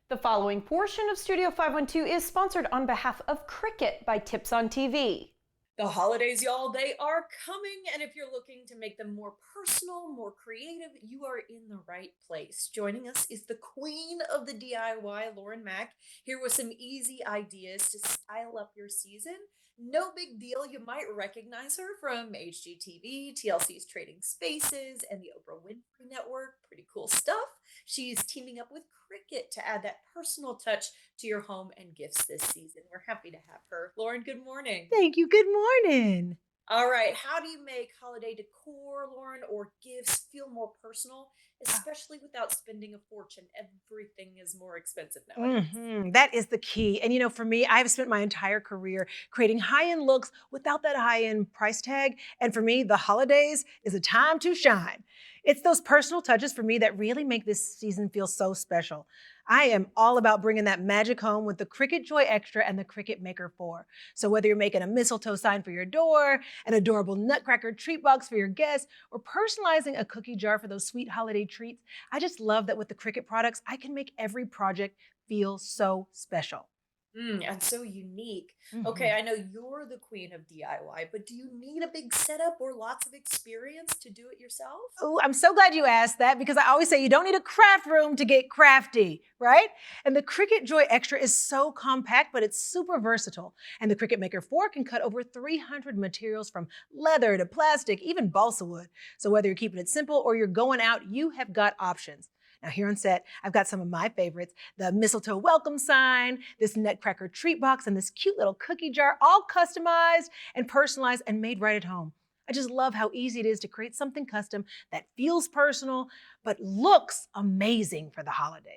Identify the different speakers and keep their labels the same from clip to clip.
Speaker 1: The following portion of Studio 512 is sponsored on behalf of Cricut by Tips on TV.
Speaker 2: The holidays, y'all, they are coming, and if you're looking to make them more personal, more creative, you are in the right place. Joining us is the queen of the DIY, Lauren Makk, here with some easy ideas to style up your season. No big deal. You might recognize her from HGTV, TLC's Trading Spaces, and the Oprah Winfrey Network. Pretty cool stuff. She's teaming up with Cricut to add that personal touch to your home and gifts this season. We're happy to have her. Lauren, good morning.
Speaker 3: Thank you. Good morning.
Speaker 2: All right. How do you make holiday decor, Lauren, or gifts feel more personal, especially without spending a fortune? Everything is more expensive nowadays.
Speaker 3: That is the key. And for me, I've spent my entire career creating high-end looks without that high-end price tag. And for me, the holidays is a time to shine. It's those personal touches for me that really make this season feel so special. I am all about bringing that magic home with the Cricut Joy Extra and the Cricut Maker 4. So whether you're making a mistletoe sign for your door, an adorable nutcracker treat box for your guests, or personalizing a cookie jar for those sweet holiday treats, I just love that with the Cricut products, I can make every project feel so special.
Speaker 2: And so unique. Okay, I know you're the queen of DIY, but do you need a big setup or lots of experience to do it yourself?
Speaker 3: Oh, I'm so glad you asked that because I always say you don't need a craft room to get crafty, right? And the Cricut Joy Extra is so compact, but it's super versatile. And the Cricut Maker 4 can cut over 300 materials from leather to plastic, even balsa wood. So whether you're keeping it simple or you're going out, you have got options. Now here on set, I've got some of my favorites, the mistletoe welcome sign, this nutcracker treat box, and this cute little cookie jar, all customized and personalized and made right at home. I just love how easy it is to create something custom that feels personal, but looks amazing for the holidays.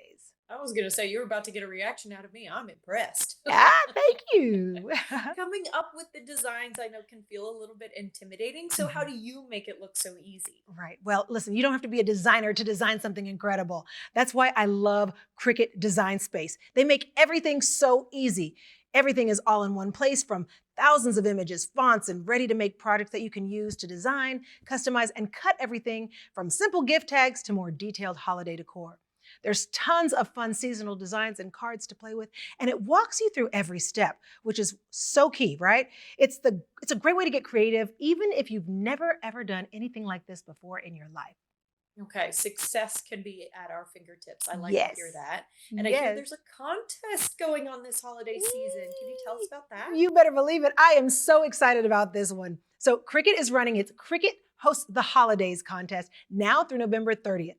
Speaker 2: I was going to say, you're about to get a reaction out of me. I'm impressed.
Speaker 3: Thank you.
Speaker 2: Coming up with the designs I know can feel a little bit intimidating. So how do you make it look so easy?
Speaker 3: Right. Well, listen, you don't have to be a designer to design something incredible. That's why I love Cricut Design Space. They make everything so easy. Everything is all in one place, from thousands of images, fonts, and ready-to-make products that you can use to design, customize, and cut everything from simple gift tags to more detailed holiday decor. There's tons of fun seasonal designs and cards to play with, and it walks you through every step, which is so key, right? It's a great way to get creative, even if you've never, ever done anything like this before in your life.
Speaker 2: Okay, success can be at our fingertips. I like
Speaker 3: Yes.
Speaker 2: to hear that. And I hear there's a contest going on this holiday season. Can you tell us about that?
Speaker 3: You better believe it. I am so excited about this one. So Cricut is running its Cricut Hosts the Holidays contest now through November 30th.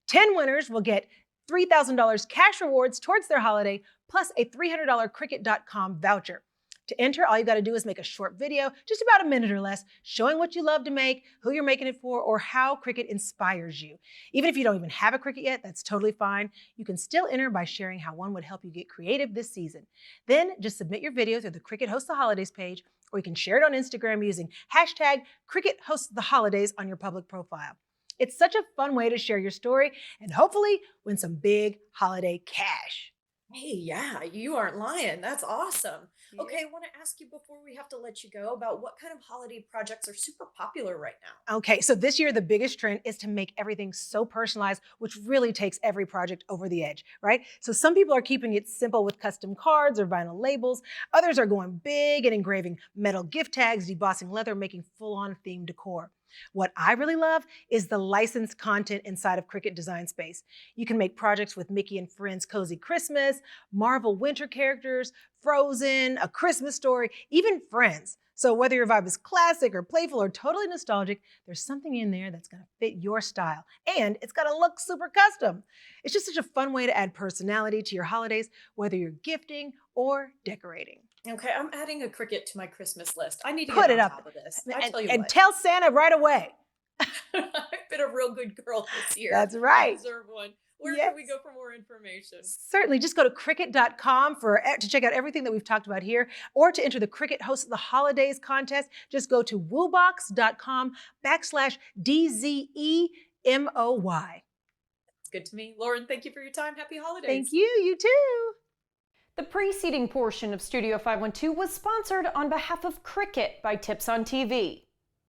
Speaker 3: 10 winners will get $3,000 cash rewards towards their holiday, plus a $300 Cricut.com voucher. To enter, all you got to do is make a short video, just about a minute or less, showing what you love to make, who you're making it for, or how Cricut inspires you. Even if you don't even have a Cricut yet, that's totally fine. You can still enter by sharing how one would help you get creative this season. Then just submit your video through the Cricut Hosts the Holidays page, or you can share it on Instagram using hashtag Cricut Hosts the Holidays on your public profile. It's such a fun way to share your story and hopefully win some big holiday cash.
Speaker 2: Hey, yeah, you aren't lying. That's awesome. Okay, I want to ask you before we have to let you go about what kind of holiday projects are super popular right now.
Speaker 3: Okay, so this year the biggest trend is to make everything so personalized, which really takes every project over the edge, right? So some people are keeping it simple with custom cards or vinyl labels. Others are going big and engraving metal gift tags, debossing leather, making full-on themed decor. What I really love is the licensed content inside of Cricut Design Space. You can make projects with Mickey and Friends Cozy Christmas, Marvel winter characters, Frozen, A Christmas Story, even Friends. So whether your vibe is classic or playful or totally nostalgic, there's something in there that's gonna fit your style. And it's gonna look super custom. It's just such a fun way to add personality to your holidays, whether you're gifting or decorating.
Speaker 2: Okay, I'm adding a Cricut to my Christmas list. I need to
Speaker 3: Put
Speaker 2: get
Speaker 3: it
Speaker 2: on
Speaker 3: up
Speaker 2: top of this. I tell you
Speaker 3: and
Speaker 2: what.
Speaker 3: tell Santa right away.
Speaker 2: I've been a real good girl this year.
Speaker 3: That's right.
Speaker 2: I deserve one. Where can we go for more information?
Speaker 3: Certainly, just go to Cricut.com to check out everything that we've talked about here, or to enter the Cricut Hosts the Holidays contest, just go to woobox.com/DZEMOY.
Speaker 2: That's good to me. Lauren, thank you for your time. Happy holidays.
Speaker 3: Thank you. You too.
Speaker 1: The preceding portion of Studio 512 was sponsored on behalf of Cricut by Tips on TV.